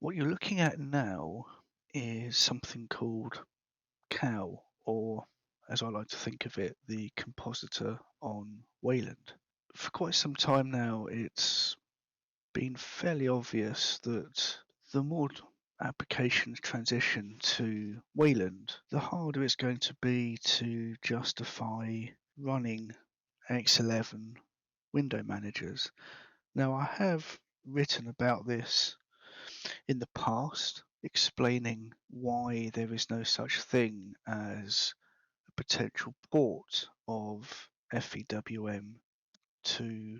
What you're looking at now is something called COW, or as I like to think of it, the Compositor on Wayland. For quite some time now, it's been fairly obvious that the more applications transition to Wayland, the harder it's going to be to justify running X11 window managers. Now, I have written about this in the past, explaining why there is no such thing as a potential port of FVWM to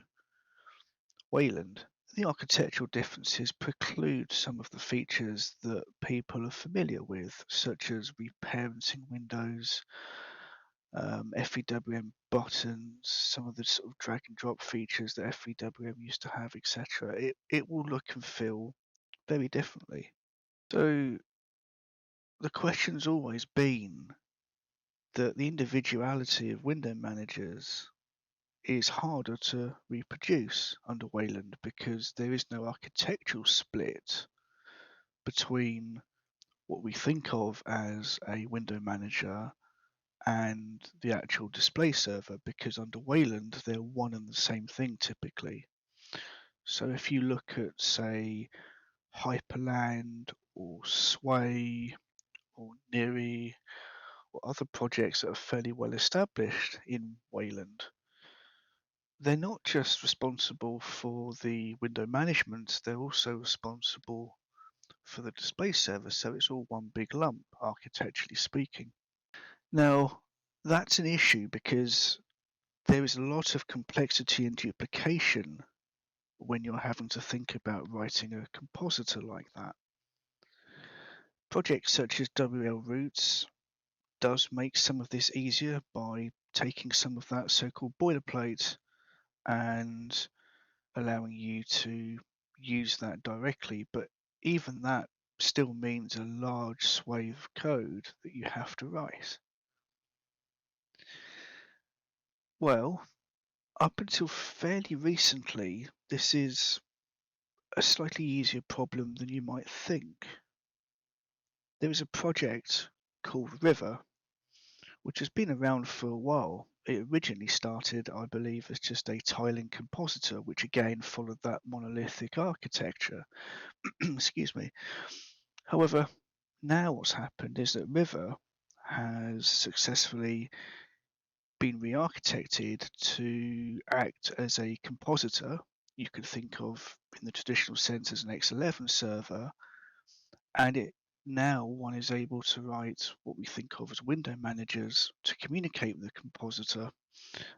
Wayland. The architectural differences preclude some of the features that people are familiar with, such as reparenting windows, FVWM buttons, some of the sort of drag and drop features that FVWM used to have, etc. It will look and feel very differently. So the question's always been that the individuality of window managers is harder to reproduce under Wayland because there is no architectural split between what we think of as a window manager and the actual display server, because under Wayland they're one and the same thing typically. So if you look at, say, Hyperland or Sway or Niri or other projects that are fairly well established in Wayland, they're not just responsible for the window management, they're also responsible for the display server, so it's all one big lump, architecturally speaking. Now, that's an issue because there is a lot of complexity and duplication when you're having to think about writing a compositor like that. Projects such as WL Roots does make some of this easier by taking some of that so-called boilerplate and allowing you to use that directly, but even that still means a large swathe of code that you have to write. Well, up until fairly recently, this is a slightly easier problem than you might think. There is a project called River, which has been around for a while. It originally started, I believe, as just a tiling compositor, which again followed that monolithic architecture. Excuse me. However, now what's happened is that River has successfully been re-architected to act as a compositor. You could think of, in the traditional sense, as an X11 server, and now one is able to write what we think of as window managers to communicate with the compositor,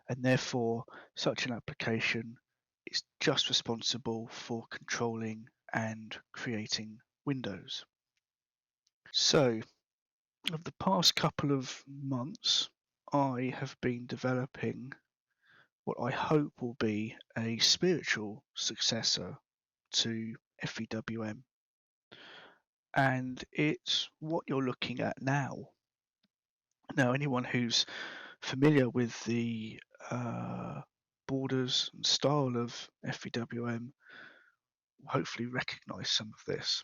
and therefore such an application is just responsible for controlling and creating windows. So, of the past couple of months, I have been developing what I hope will be a spiritual successor to FVWM. And it's what you're looking at now. Now, anyone who's familiar with the borders and style of FVWM will hopefully recognize some of this.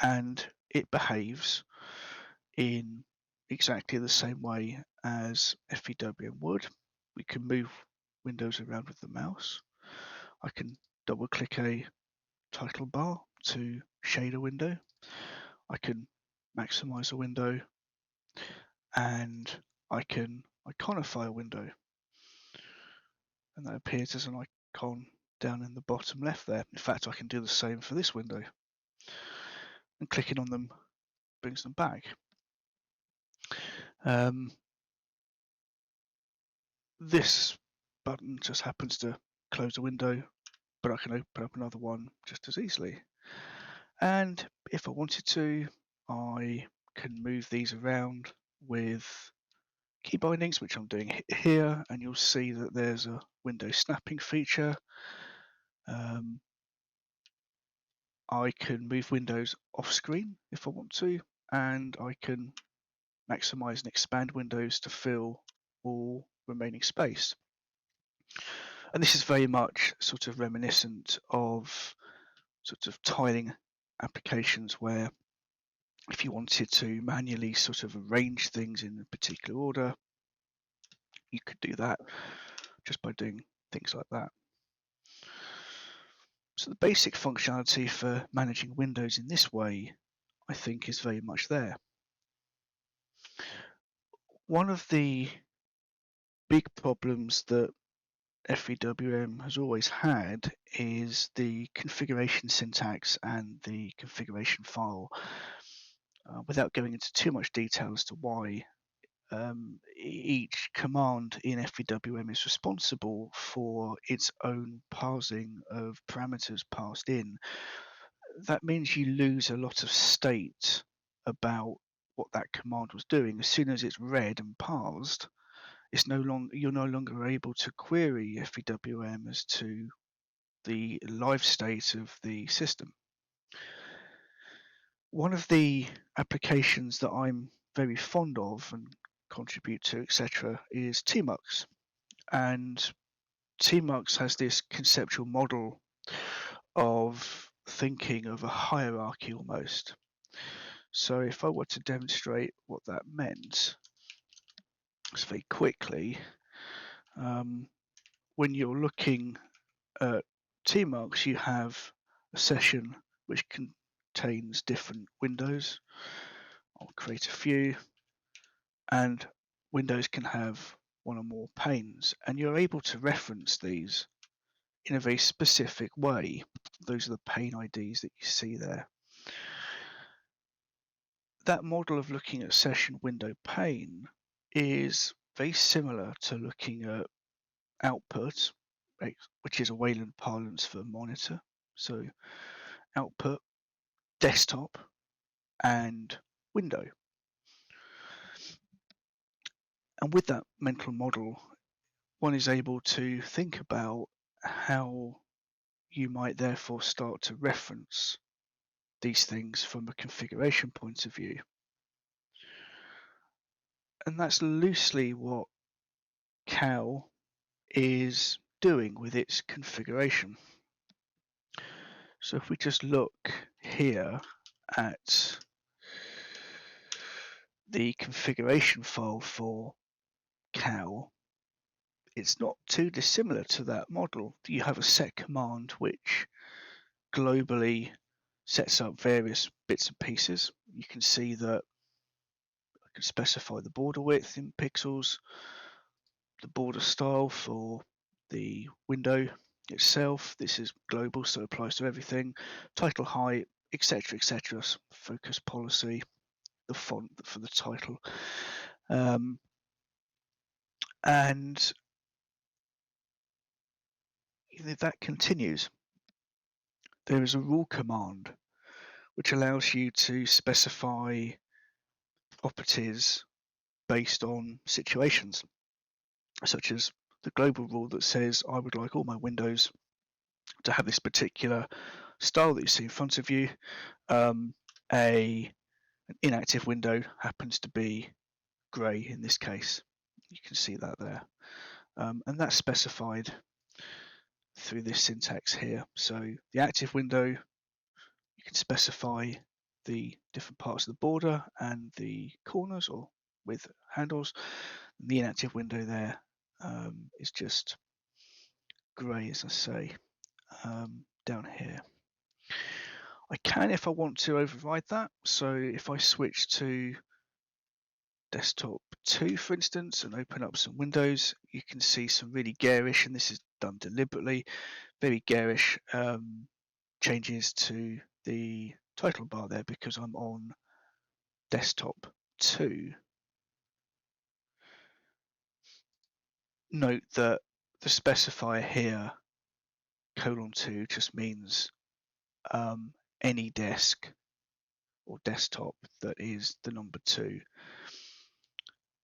And it behaves in exactly the same way as FVWM would. We can move windows around with the mouse. I can double click a title bar to shade a window. I can maximize a window, and I can iconify a window, and that appears as an icon down in the bottom left there. In fact, I can do the same for this window, and clicking on them brings them back. This button just happens to close a window, but I can open up another one just as easily. And if I wanted to, I can move these around with key bindings, which I'm doing here, and you'll see that there's a window snapping feature. I can move windows off screen if I want to, and I can maximize and expand windows to fill all remaining space. And this is very much sort of reminiscent of sort of tiling applications where if you wanted to manually sort of arrange things in a particular order, you could do that just by doing things like that. So the basic functionality for managing windows in this way, I think, is very much there. One of the big problems that FVWM has always had is the configuration syntax and the configuration file. Without going into too much detail as to why, each command in FVWM is responsible for its own parsing of parameters passed in. That means you lose a lot of state about what that command was doing. As soon as it's read and parsed, you're no longer able to query FVWM as to the live state of the system. One of the applications that I'm very fond of and contribute to, etc., is tmux. And tmux has this conceptual model of thinking of a hierarchy almost. So if I were to demonstrate what that meant, just very quickly, when you're looking at tmux, you have a session which contains different windows. I'll create a few, and windows can have one or more panes, and you're able to reference these in a very specific way. Those are the pane IDs that you see there. That model of looking at session window pane is very similar to looking at output, which is a Wayland parlance for monitor. So output, desktop, and window. And with that mental model, one is able to think about how you might therefore start to reference these things from a configuration point of view. And that's loosely what Cal is doing with its configuration. So if we just look here at the configuration file for Cal, it's not too dissimilar to that model. You have a set command which globally sets up various bits and pieces. You can see that I can specify the border width in pixels, the border style for the window itself. This is global, so it applies to everything. Title height, etc., etc. Focus policy, the font for the title, and that continues. There is a rule command which allows you to specify properties based on situations, such as the global rule that says I would like all my windows to have this particular style that you see in front of you. An inactive window happens to be grey in this case. You can see that there. And that's specified through this syntax here. So the active window, you can specify the different parts of the border and the corners or with handles. And the inactive window there is just grey, as I say, down here. I can, if I want to, override that. So if I switch to desktop 2, for instance, and open up some windows, you can see some really garish, and this is done deliberately, very garish changes to the title bar there because I'm on desktop 2. Note that the specifier here, :2, just means any desk or desktop that is the number 2.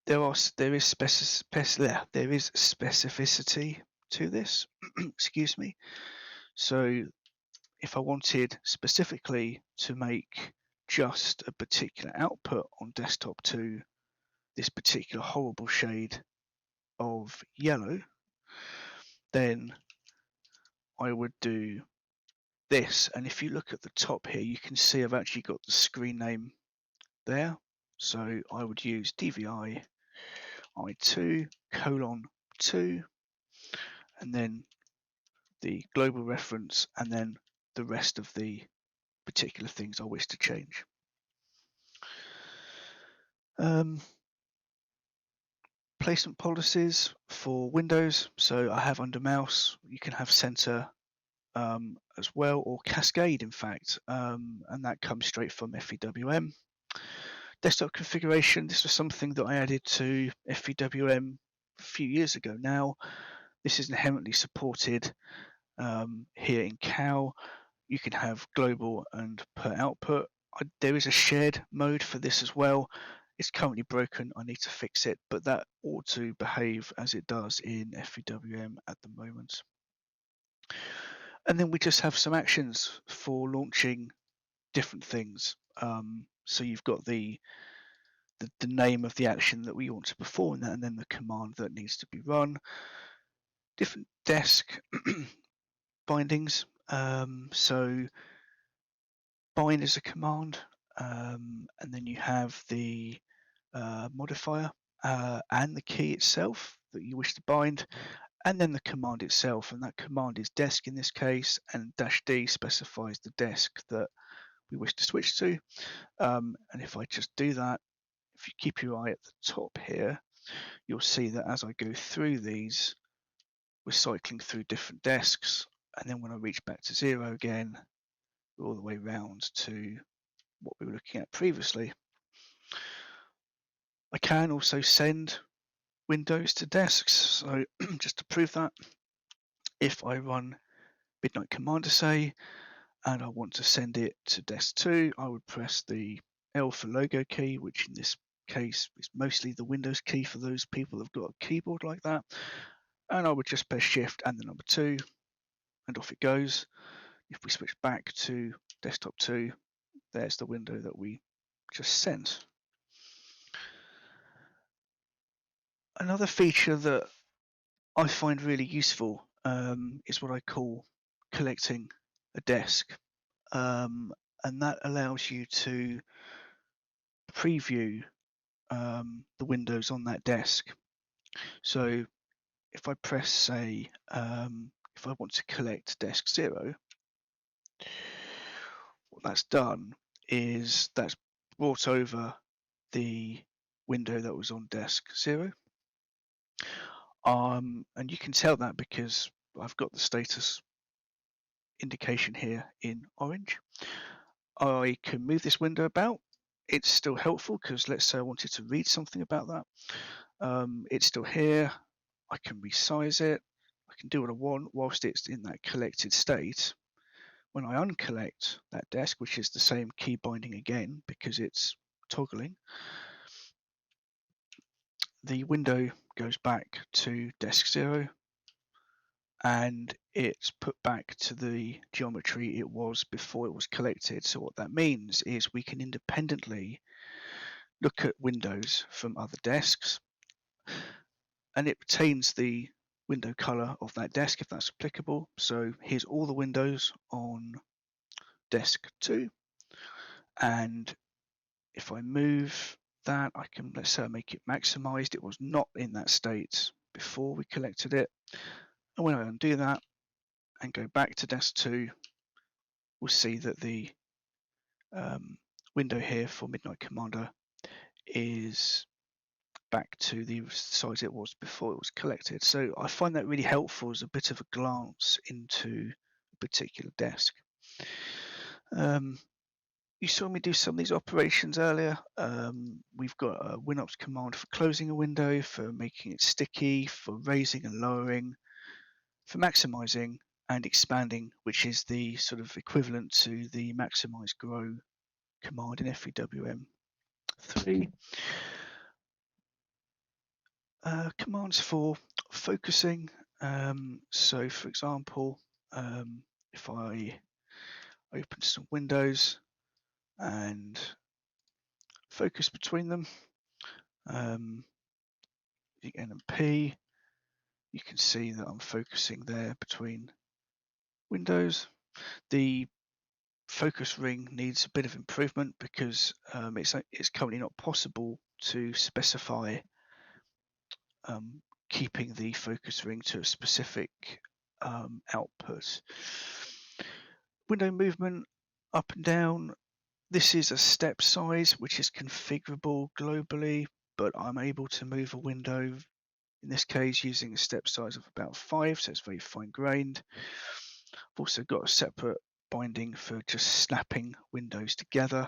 There is specificity to this. Excuse me. So if I wanted specifically to make just a particular output on desktop 2 this particular horrible shade of yellow, then I would do this, and if you look at the top here, you can see I've actually got the screen name there. So I would use DVI I2 colon 2, and then the global reference, and then the rest of the particular things I wish to change. Placement policies for Windows. So I have under mouse, you can have center as well, or cascade in fact, and that comes straight from FVWM. Desktop configuration, this was something that I added to FVWM a few years ago now. This is inherently supported here in COW. You can have global and per output. There is a shared mode for this as well. It's currently broken, I need to fix it, but that ought to behave as it does in FVWM at the moment. And then we just have some actions for launching different things. So you've got the name of the action that we want to perform, and then the command that needs to be run. Different desk bindings. So bind is a command, and then you have the modifier and the key itself that you wish to bind, and then the command itself, and that command is desk in this case, and -d specifies the desk that we wish to switch to. And if I just do that, if you keep your eye at the top here, you'll see that as I go through these, we're cycling through different desks, and then when I reach back to 0 again, we're all the way round to what we were looking at previously. I can also send windows to desks, so just to prove that, if I run Midnight Commander, say, and I want to send it to desk 2, I would press the L for logo key, which in this case is mostly the Windows key for those people who've got a keyboard like that, and I would just press Shift and the number 2, and off it goes. If we switch back to desktop 2, there's the window that we just sent. Another feature that I find really useful is what I call collecting a desk, and that allows you to preview the windows on that desk. So if I press, say, if I want to collect desk 0, what that's done is that's brought over the window that was on desk 0. And you can tell that because I've got the status indication here in orange. I can move this window about. It's still helpful because let's say I wanted to read something about that. It's still here. I can resize it. I can do what I want whilst it's in that collected state. When I uncollect that desk, which is the same key binding again because it's toggling, the window goes back to desk 0 and it's put back to the geometry it was before it was collected. So what that means is we can independently look at windows from other desks, and it retains the window color of that desk if that's applicable. So here's all the windows on desk 2, and if I move that, I can, let's say I make it maximized. It was not in that state before we collected it, and when I undo that and go back to desk 2, we'll see that the window here for Midnight Commander is back to the size it was before it was collected. So I find that really helpful as a bit of a glance into a particular desk. You saw me do some of these operations earlier. We've got a WinOps command for closing a window, for making it sticky, for raising and lowering, for maximizing and expanding, which is the sort of equivalent to the maximize grow command in FVWM 3. Commands for focusing. So for example, if I open some windows and focus between them, using N and P, you can see that I'm focusing there between windows. The focus ring needs a bit of improvement because it's currently not possible to specify keeping the focus ring to a specific output. Window movement up and down. This is a step size which is configurable globally, but I'm able to move a window, in this case using a step size of about 5, so it's very fine grained. I've also got a separate binding for just snapping windows together,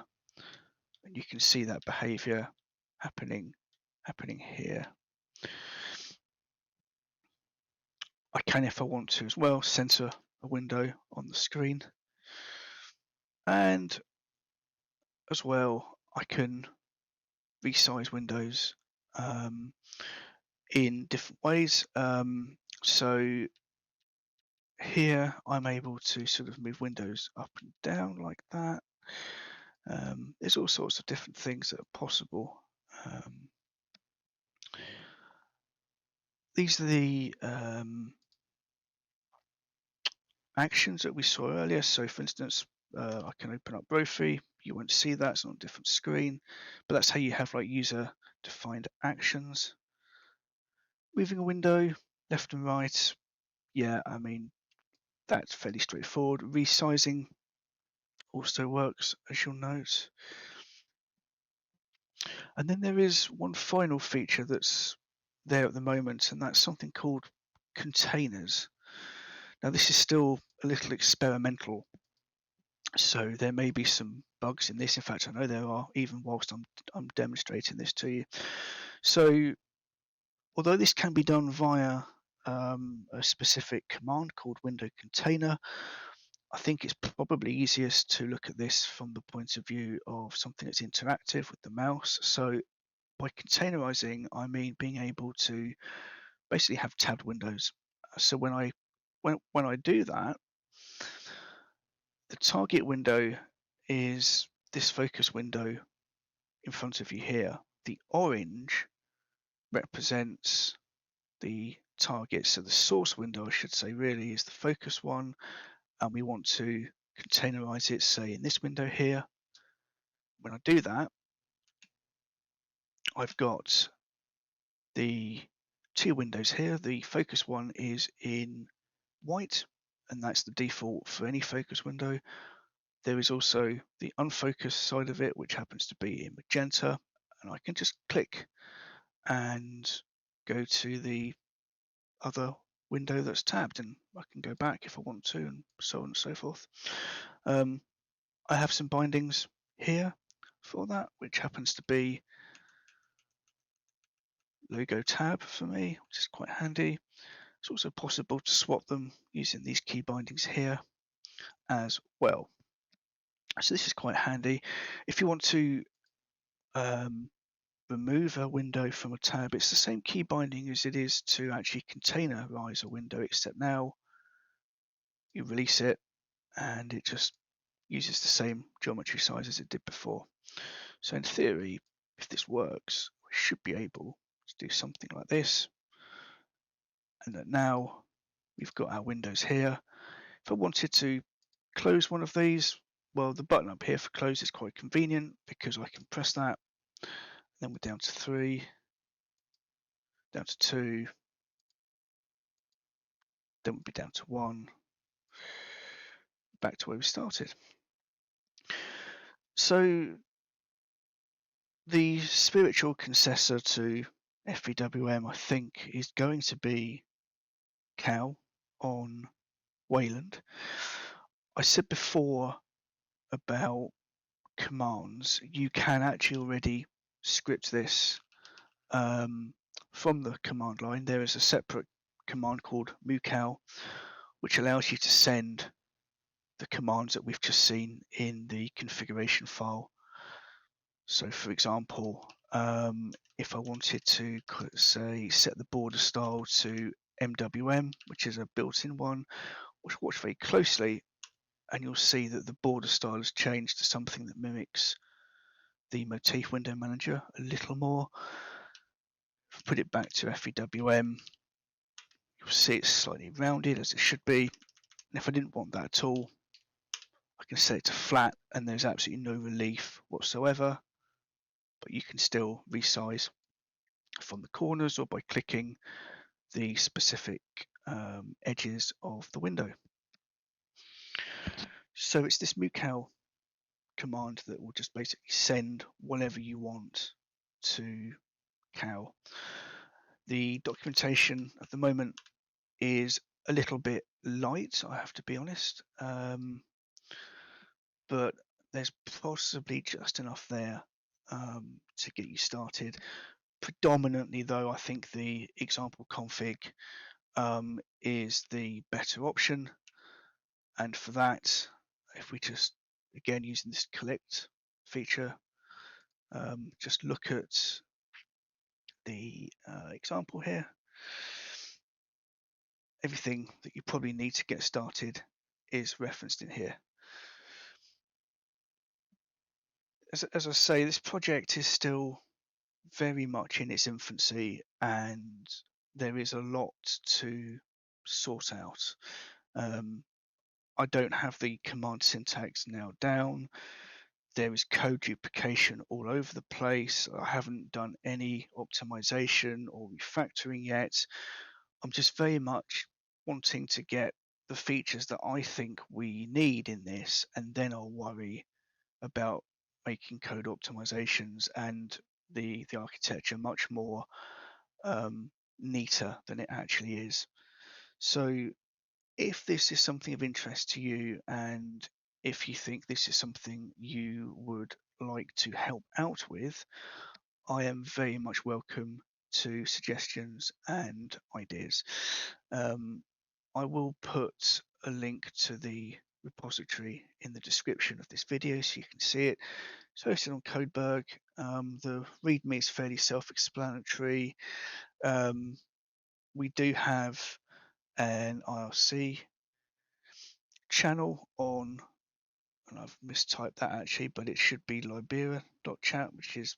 and you can see that behavior happening here. I can, if I want to as well, center a window on the screen, and as well I can resize windows in different ways. So here I'm able to sort of move windows up and down like that. There's all sorts of different things that are possible. These are the actions that we saw earlier. So for instance, I can open up Brophy. You won't see that, it's on a different screen, but that's how you have like user defined actions. Moving a window left and right, yeah, I mean, that's fairly straightforward. Resizing also works, as you'll note. And then there is one final feature that's there at the moment, and that's something called containers. Now this is still a little experimental, so there may be some bugs in this. In fact, I know there are, even whilst I'm demonstrating this to you. So although this can be done via a specific command called window container, I think it's probably easiest to look at this from the point of view of something that's interactive with the mouse. So by containerizing, I mean being able to basically have tabbed windows. So when I do that, the target window is this focus window in front of you here. The orange represents the target, so the source window, I should say, really is the focus one, and we want to containerize it, say in this window here. When I do that, I've got the two windows here. The focus one is in white, and that's the default for any focus window. There is also the unfocused side of it, which happens to be in magenta, and I can just click and go to the other window that's tabbed, and I can go back if I want to, and so on and so forth. I have some bindings here for that, which happens to be logo tab for me, which is quite handy. It's also possible to swap them using these key bindings here as well. So this is quite handy. If you want to remove a window from a tab, it's the same key binding as it is to actually containerize a window, except now you release it and it just uses the same geometry size as it did before. So in theory, if this works, we should be able to do something like this. And that now we've got our windows here. If I wanted to close one of these, well, the button up here for close is quite convenient because I can press that. Then we're down to 3, down to 2, then we'll be down to 1, back to where we started. So the spiritual successor to FVWM, I think, is going to be Cal on Wayland. I said before about commands, you can actually already script this from the command line. There is a separate command called mucal, which allows you to send the commands that we've just seen in the configuration file. So for example, if I wanted to say set the border style to MWM, which is a built-in one, watch very closely and you'll see that the border style has changed to something that mimics the motif window manager a little more. If I put it back to FVWM, you'll see it's slightly rounded as it should be. And if I didn't want that at all, can set it to flat and there's absolutely no relief whatsoever, but you can still resize from the corners or by clicking the specific edges of the window. So it's this mucal command that will just basically send whatever you want to cal. The documentation at the moment is a little bit light, I have to be honest, but there's possibly just enough there to get you started. Predominantly though, I think the example config is the better option, and for that, if we just again using this collect feature, just look at the example here. Everything that you probably need to get started is referenced in here. As I say, this project is still very much in its infancy and there is a lot to sort out. I don't have the command syntax now down. There is code duplication all over the place. I haven't done any optimization or refactoring yet. I'm just very much wanting to get the features that I think we need in this, and then I'll worry about making code optimizations and the architecture much more neater than it actually is. So if this is something of interest to you, and if you think this is something you would like to help out with, I am very much welcome to suggestions and ideas. I will put a link to the repository in the description of this video so you can see it. It's hosted on Codeberg. The README is fairly self-explanatory. We do have an IRC channel on, and I've mistyped that actually, but it should be libera.chat, which is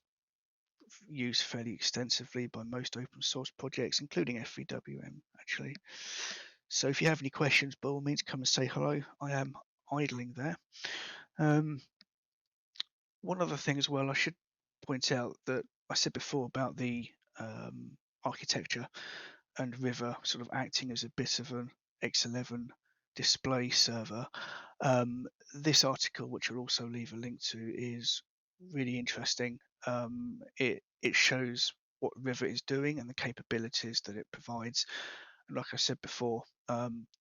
used fairly extensively by most open source projects, including FVWM actually. So if you have any questions, by all means come and say hello. I am idling there. One other thing as well, I should point out that I said before about the architecture and River sort of acting as a bit of an X11 display server. This article, which I'll also leave a link to, is really interesting. It shows what River is doing and the capabilities that it provides. And like I said before,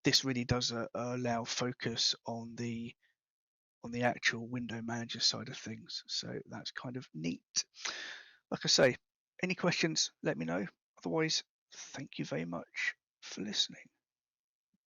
this really does allow focus on the actual window manager side of things. So that's kind of neat. Like I say, any questions, let me know. Otherwise, thank you very much for listening.